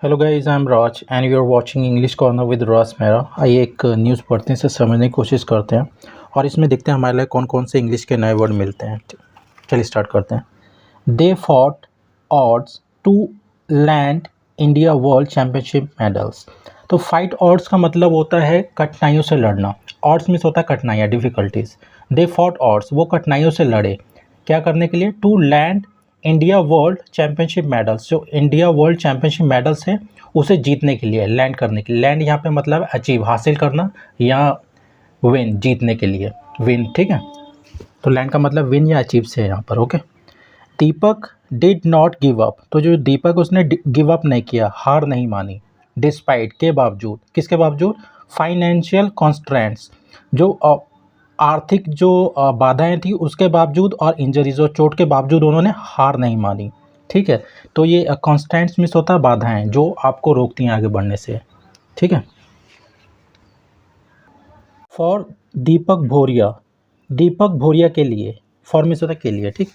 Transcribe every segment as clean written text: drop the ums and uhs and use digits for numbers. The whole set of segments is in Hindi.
Hello guys, I am Raj and you are watching English corner with Raj Mehra. आइए एक न्यूज़ पढ़ते हैं, इसे समझने की कोशिश करते हैं और इसमें देखते हैं हमारे लिए कौन कौन से इंग्लिश के नए वर्ड मिलते हैं। चलिए स्टार्ट करते हैं। They fought odds to land India world championship medals. तो फाइट ऑड्स का मतलब होता है कठिनाइयों से लड़ना। ऑड्स मीन्स होता है कठिनाइयाँ, डिफ़िकल्टीज। दे फॉट ऑड्स, वो कठिनाइयों से लड़े। क्या करने के लिए? To land India world championship medals. जो इंडिया वर्ल्ड चैम्पियनशिप मेडल्स है उसे जीतने के लिए, लैंड करने के लिए। लैंड यहाँ पे मतलब अचीव, हासिल करना, या विन, जीतने के लिए, विन। ठीक है, तो लैंड का मतलब विन या अचीव से है यहाँ पर। Okay. Deepak did not give up. तो जो दीपक, उसने गिव अप नहीं किया, हार नहीं मानी। डिस्पाइट, के बावजूद, किसके बावजूद? फाइनेंशियल कॉन्स्ट्रेंट्स, जो आर्थिक जो बाधाएं थी उसके बावजूद, और इंजरीज और चोट के बावजूद उन्होंने हार नहीं मानी। ठीक है, तो ये कॉन्स्टेंट्स मिस होता है बाधाएं जो आपको रोकती हैं आगे बढ़ने से। ठीक है। फॉर दीपक भोरिया, दीपक भोरिया के लिए, फॉर मिस होता है के लिए। ठीक।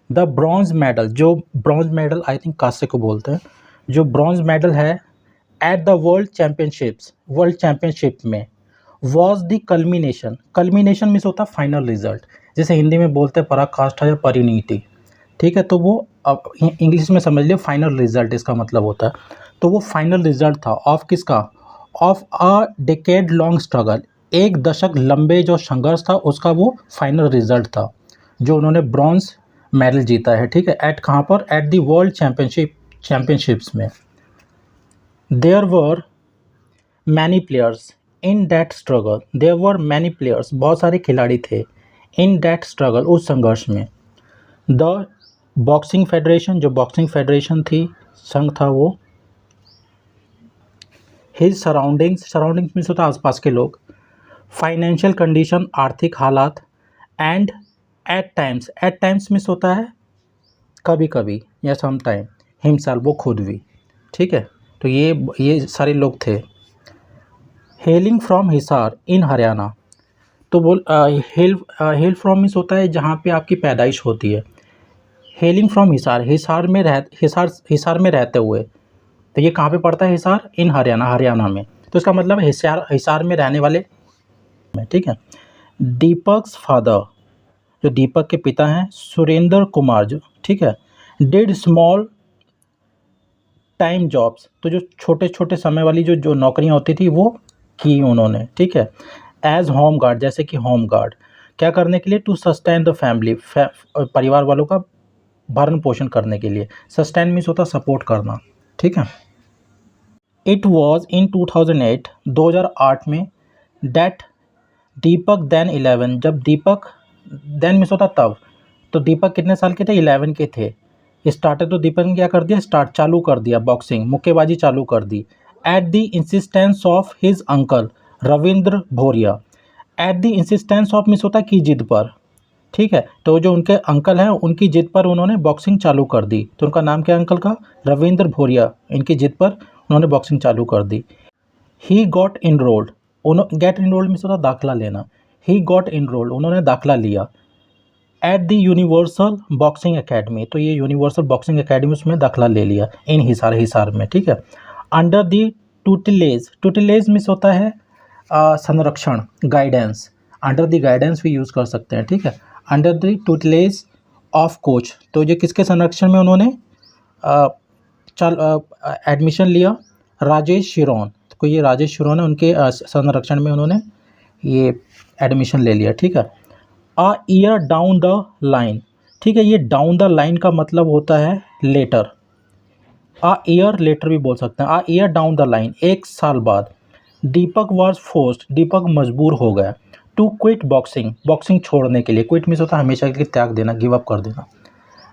द ब्रॉन्ज मेडल, जो ब्रॉन्ज मेडल आई थिंक कांस्य को बोलते हैं, जो ब्रॉन्ज मेडल है एट द वर्ल्ड चैम्पियनशिप में, was the culmination. Culmination means होता है फाइनल रिजल्ट, जैसे हिंदी में बोलते हैं पराकाष्ठा या परिणति। ठीक है, तो वो अब इंग्लिश में समझ लिया, फाइनल रिजल्ट इसका मतलब होता है। तो वो फाइनल रिजल्ट था ऑफ किसका? Of a decade long struggle. एक दशक लंबे जो संघर्ष था उसका वो फाइनल रिजल्ट था, जो उन्होंने ब्रॉन्ज मेडल जीता है। ठीक है, एट कहाँ पर? एट द वर्ल्ड चैम्पियनशिप्स में। There were many players in that struggle. There were many players, बहुत सारे खिलाड़ी थे। इन दैट स्ट्रगल, उस संघर्ष में। द बॉक्सिंग फेडरेशन, जो बॉक्सिंग फेडरेशन थी, संघ था वो। हिज सराउंडिंग्स, सराउंडिंग्स मीन्स होता है आसपास के लोग। फाइनेंशियल कंडीशन, आर्थिक हालात। एंड एट टाइम्स मीन्स होता है कभी कभी या सम टाइम। हिमसेल्फ, वो खुद भी। ठीक है, तो ये सारे लोग थे। हेलिंग फ्रॉम हिसार इन हरियाणा। तो बोल हेल फ्रॉम मीन्स होता है जहाँ पे आपकी पैदाइश होती है। हेलिंग फ्रॉम हिसार, हिसार में रहते हुए। तो ये कहाँ पे पड़ता है? हिसार, इन हरियाणा, हरियाणा में। तो इसका मतलब है हिसार में रहने वाले में। ठीक है। दीपक्स फादर, जो दीपक के पिता हैं, सुरेंद्र कुमार, जो, ठीक है, डिड स्मॉल टाइम जॉब्स। तो जो छोटे छोटे समय वाली जो नौकरियां होती थी वो की उन्होंने। ठीक है। एज होम गार्ड, जैसे कि होम गार्ड, क्या करने के लिए? टू सस्टेन द फैमिली, परिवार वालों का भरण पोषण करने के लिए। सस्टेन मीन्स होता सपोर्ट करना। ठीक है। इट वॉज इन 2008, 2008 में, डैट दीपक देन 11, जब दीपक, देन मीन्स होता तब, तो दीपक कितने साल के थे? 11 के थे। स्टार्टर, तो दीपक ने क्या कर दिया? चालू कर दिया, बॉक्सिंग, मुक्केबाजी चालू कर दी। At the insistence of his uncle Ravindra Bhoria. At the insistence of means होता है की जिद पर। ठीक है, तो जो उनके अंकल हैं उनकी जिद पर उन्होंने बॉक्सिंग चालू कर दी। तो उनका नाम क्या है अंकल का? रविंद्र भोरिया। इनकी जिद पर उन्होंने बॉक्सिंग चालू कर दी। He got enrolled, get enrolled means होता दाखिला लेना। ही गॉट इनरोल्ड, उन्होंने दाखिला लिया। At the universal boxing academy, तो ये यूनिवर्सल बॉक्सिंग एकेडमी उसमें दाखिला ले लिया, इन हिसार में। ठीक है। अंडर द टूटिलेज, टूटिलेज मीन्स होता है संरक्षण, गाइडेंस। अंडर द गाइडेंस भी यूज़ कर सकते हैं। ठीक है। अंडर द टूटिलेज ऑफ कोच, तो ये किसके संरक्षण में उन्होंने एडमिशन लिया? राजेश शिरोन, तो ये राजेश शिरोन है, उनके संरक्षण में उन्होंने ये एडमिशन ले लिया। ठीक है। A year down the line, ठीक है, ये डाउन द लाइन का मतलब होता है लेटर। अ ईयर लेटर भी बोल सकते हैं। A year down the line, एक साल बाद। दीपक वॉज फोर्स्ड, दीपक मजबूर हो गया। टू क्विट बॉक्सिंग, बॉक्सिंग छोड़ने के लिए। क्विट मीन्स होता है हमेशा के लिए त्याग देना, गिव अप कर देना।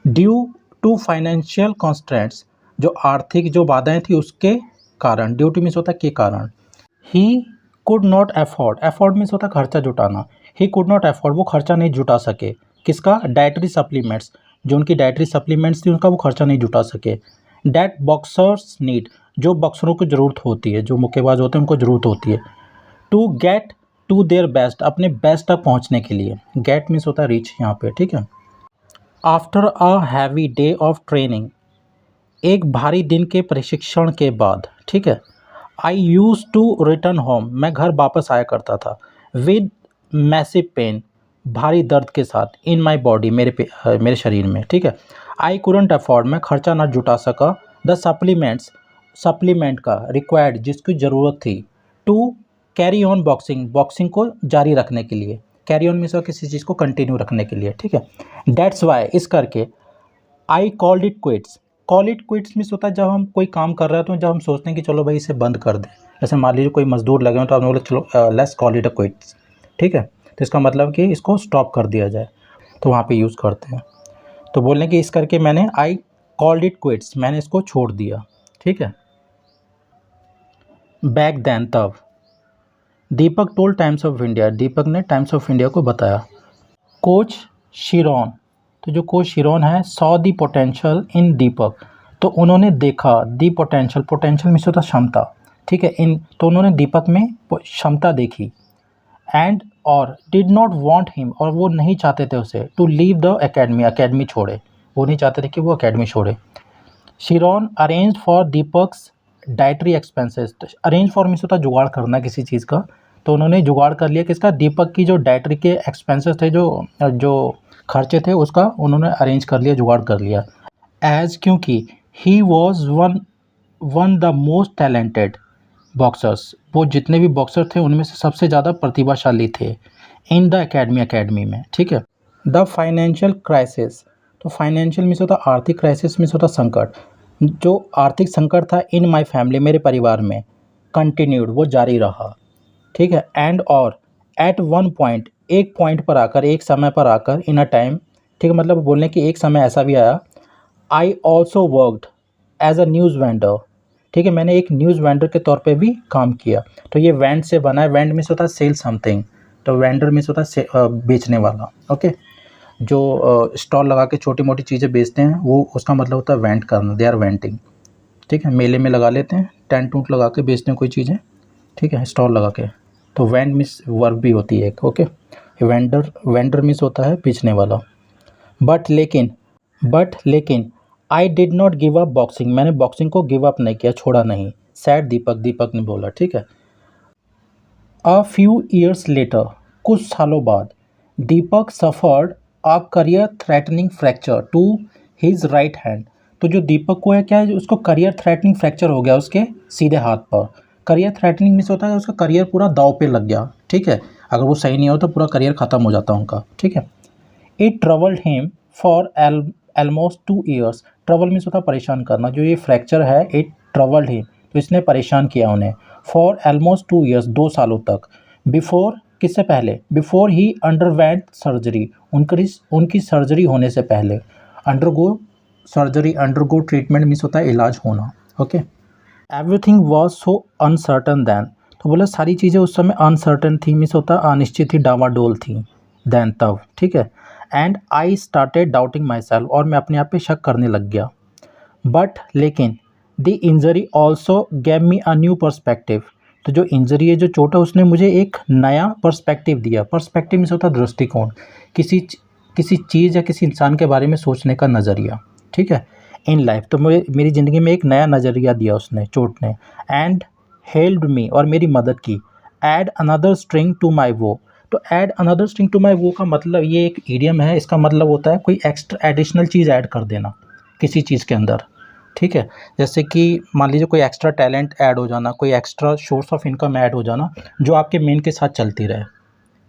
ड्यू टू फाइनेंशियल कॉन्स्ट्रेंट्स, जो आर्थिक जो बाधाएं थी उसके कारण। ड्यू टू मीन्स होता है के कारण। He could not afford, afford means होता है खर्चा जुटाना। ही कुड नॉट अफोर्ड, वो खर्चा नहीं जुटा सके। किसका? डाइटरी सप्लीमेंट्स, जो उनकी डाइटरी सप्लीमेंट्स थी उनका वो खर्चा नहीं जुटा सके। डैट बॉक्सर्स नीड, जो बॉक्सरों को ज़रूरत होती है, जो मुक्केबाज होते हैं उनको ज़रूरत होती है। To get to their best, अपने बेस्ट तक पहुंचने के लिए। गेट मीन्स होता है रीच यहाँ पे। ठीक है। After a heavy day of training, एक भारी दिन के प्रशिक्षण के बाद, ठीक है, आई यूज टू रिटर्न होम, मैं घर वापस आया करता था, विद मैसिव पेन, भारी दर्द के साथ, इन माई बॉडी, मेरे शरीर में, ठीक है। आई कुडंट अफोर्ड, मैं खर्चा ना जुटा सका, द सप्लीमेंट का रिक्वायर्ड, जिसकी ज़रूरत थी, to carry on boxing, boxing को जारी रखने के लिए, कैरी ऑन मीन्स किसी चीज़ को कंटिन्यू रखने के लिए, ठीक है। दैट्स वाई, इस करके, I called it quits, call it quits means होता है जब हम कोई काम कर रहे हैं तो जब हम सोचते हैं कि चलो भाई इसे बंद कर दें, जैसे मान लीजिए कोई मजदूर लगे हो तो आपने बोला चलो let's call it a quits, ठीक है, तो इसका मतलब कि इसको स्टॉप कर दिया जाए, तो वहाँ पे यूज़ करते हैं। तो बोलने कि इस करके मैंने आई कॉल्ड इट क्विट्स, मैंने इसको छोड़ दिया, ठीक है। बैक देन, तब, दीपक टोल्ड टाइम्स ऑफ इंडिया, दीपक ने टाइम्स ऑफ इंडिया को बताया, कोच शिरोन, तो जो कोच शिरोन है, सॉ दी पोटेंशियल इन दीपक, तो उन्होंने देखा, दी पोटेंशियल, पोटेंशियल मीन्स होता क्षमता, ठीक है, इन, तो उन्होंने दीपक में क्षमता देखी, एंड और डिड नॉट वांट हिम, और वो नहीं चाहते थे उसे, to leave the academy, academy छोड़े, वो नहीं चाहते थे कि वो एकेडमी छोड़े। Sheoran arrange for Deepak's dietary expenses, arrange for means होता जुगाड़ करना किसी चीज़ का, तो उन्होंने जुगाड़ कर लिया किसका, दीपक की जो डाइटरी के एक्सपेंसेस थे, जो खर्चे थे, उसका उन्होंने अरेंज कर लिया, जुगाड़ कर लिया। एज, क्योंकि he was one the most talented boxers, वो जितने भी बॉक्सर थे उनमें से सबसे ज़्यादा प्रतिभाशाली थे, इन द एकेडमी में, ठीक है। द फाइनेंशियल क्राइसिस, तो फाइनेंशियल मीन्स होता आर्थिक, क्राइसिस मीन्स होता संकट, जो आर्थिक संकट था, इन माई फैमिली, मेरे परिवार में, कंटिन्यूड, वो जारी रहा, ठीक है। एंड और एट वन पॉइंट, एक पॉइंट पर आकर, एक समय पर आकर, इन अ टाइम, ठीक है, मतलब बोलने कि एक समय ऐसा भी आया, I also worked as a news vendor, ठीक है, मैंने एक न्यूज़ वेंडर के तौर पे भी काम किया, तो ये वेंड से बना है, वेंड मीन्स होता है सेल समथिंग, तो वेंडर मीन्स होता है बेचने वाला, ओके, जो स्टॉल लगा के छोटी मोटी चीज़ें बेचते हैं, वो उसका मतलब होता है वेंट करना, दे आर वेंटिंग, ठीक है, मेले में लगा लेते हैं, टेंट टूंट लगा के बेचते हैं कोई चीज़ें, ठीक है, स्टॉल लगा के, तो वेंड मीन्स वर्ब भी होती है एक, ओके, वेंडर मीन्स होता है बेचने वाला। बट लेकिन I did not give up boxing, मैंने बॉक्सिंग को गिव अप नहीं किया, छोड़ा नहीं, सैड दीपक ने बोला, ठीक है। अ फ्यू ईयर्स लेटर, कुछ सालों बाद, Deepak suffered a career threatening fracture to his right hand, तो जो दीपक को है क्या है, उसको करियर थ्रेटनिंग फ्रैक्चर हो गया उसके सीधे हाथ पर, करियर थ्रेटनिंग मीन्स होता है उसका करियर पूरा दाव पे लग गया, ठीक है, अगर वो सही नहीं हो तो पूरा करियर ख़त्म हो जाता उनका, ठीक है। It troubled him for almost 2 years, trouble means होता है परेशान करना, जो ये फ्रैक्चर है, इट ट्रबल्ड हिम, तो इसने परेशान किया उन्हें, फॉर ऑलमोस्ट 2 ईयर्स, 2 सालों तक, बिफोर, किससे पहले, बिफोर ही अंडरवेंट सर्जरी, उनकी सर्जरी होने से पहले, undergo surgery, undergo treatment means होता है इलाज होना, okay. Everything was so uncertain then, तो बोला सारी चीज़ें उस समय अनसर्टन थी, मीन्स होता है अनिश्चित थी, डावाडोल थी, दैन, तब, ठीक है। And I started doubting my self, और मैं अपने आप पे शक करने लग गया, बट लेकिन the injury also gave me a new perspective, तो जो इंजरी है, जो चोट है, उसने मुझे एक नया पर्सपेक्टिव दिया, पर्सपेक्टिव मीन्स होता है दृष्टिकोण, किसी चीज़ या किसी इंसान के बारे में सोचने का नज़रिया, ठीक है, इन लाइफ, तो मुझे मेरी ज़िंदगी में एक नया नज़रिया दिया उसने, चोट ने। एंड हेल्ड मी, और मेरी मदद की, add another string to my bow, तो add another string to my bow का मतलब, ये एक इडियम है, इसका मतलब होता है कोई एक्स्ट्रा एडिशनल चीज़ ऐड कर देना किसी चीज़ के अंदर, ठीक है, जैसे कि मान लीजिए कोई एक्स्ट्रा टैलेंट ऐड हो जाना, कोई extra source of income add हो जाना, जो आपके मेन के साथ चलती रहे,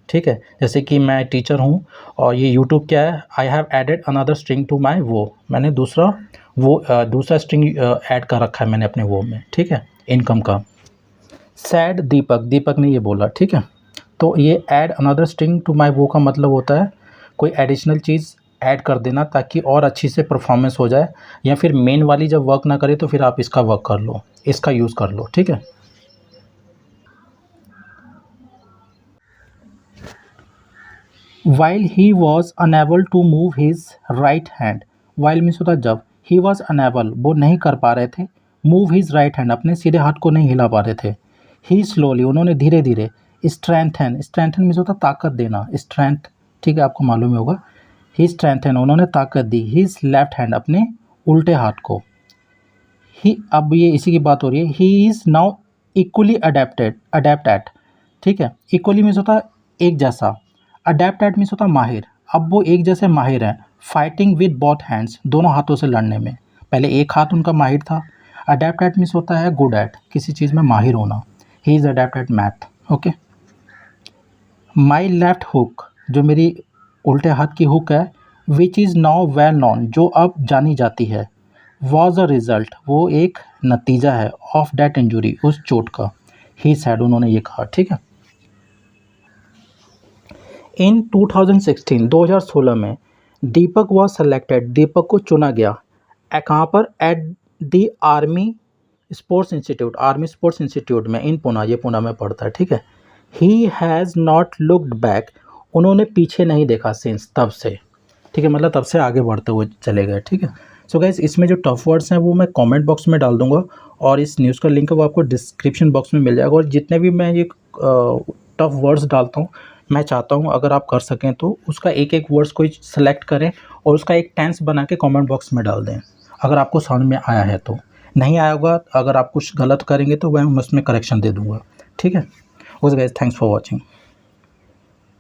ठीक है, जैसे कि मैं टीचर हूँ और ये यूट्यूब क्या है, I have added another string to my bow, मैंने दूसरा स्ट्रिंग ऐड कर रखा है मैंने अपने वो में, ठीक है, इनकम का। सैड दीपक ने ये बोला, ठीक है, तो ये add another string to my bow का मतलब होता है कोई एडिशनल चीज़ ऐड कर देना ताकि और अच्छी से परफॉर्मेंस हो जाए, या फिर मेन वाली जब वर्क ना करे तो फिर आप इसका वर्क कर लो, इसका यूज़ कर लो, ठीक है। While he was unable to move his right hand, while means होता जब, ही वॉज अनेबल, वो नहीं कर पा रहे थे, मूव हिज राइट हैंड, अपने सीधे हाथ को नहीं हिला पा रहे थे, ही स्लोली, उन्होंने धीरे धीरे, स्ट्रेंथन मीन्स होता ताकत देना, स्ट्रेंथ, ठीक है, आपको मालूम ही होगा, ही स्ट्रेंथन, उन्होंने ताकत दी, हिज लेफ्ट हैंड, अपने उल्टे हाथ को, ही, अब ये इसी की बात हो रही है, he is now equally adept at, ठीक है। इक्वली मीन्स होता है एक जैसा, अडेप्ट एट मीन्स होता है माहिर। अब वो एक जैसे माहिर हैं फाइटिंग विद बोथ हैंड्स, दोनों हाथों से लड़ने में। पहले एक हाथ उनका माहिर था। अडेप्ट एट मीन्स होता है गुड एट, किसी चीज़ में माहिर होना। He is adapt at math, okay. My left hook, जो मेरी उल्टे हाथ की हुक है, which is now well non, जो अब जानी जाती है, वॉज अ रिज़ल्ट, वो एक नतीजा है, ऑफ डैट इंजुरी, उस चोट का। ही सैड, उन्होंने ये कहा, ठीक है। इन 2016 में दीपक वॉज सेलेक्टेड, दीपक को चुना गया कहाँ पर, at the army sports institute में, इन पुणे, ये पुणे में पड़ता है, ठीक है। He has not looked back, उन्होंने पीछे नहीं देखा सिंस, तब से, ठीक है, मतलब तब से आगे बढ़ते हुए चले गए, ठीक है। सो गाइस, इसमें जो टफ वर्ड्स हैं वो मैं कमेंट बॉक्स में डाल दूंगा, और इस न्यूज़ का लिंक वो आपको डिस्क्रिप्शन बॉक्स में मिल जाएगा। और जितने भी मैं ये टफ वर्ड्स डालता हूँ, मैं चाहता हूँ अगर आप कर सकें तो उसका एक एक वर्ड्स को सेलेक्ट करें और उसका एक टेंस बना के कमेंट बॉक्स में डाल दें, अगर आपको समझ में आया है तो। नहीं आया होगा, अगर आप कुछ गलत करेंगे तो मैं उसमें करेक्शन दे दूँगा, ठीक है। Okay guys, thanks for watching.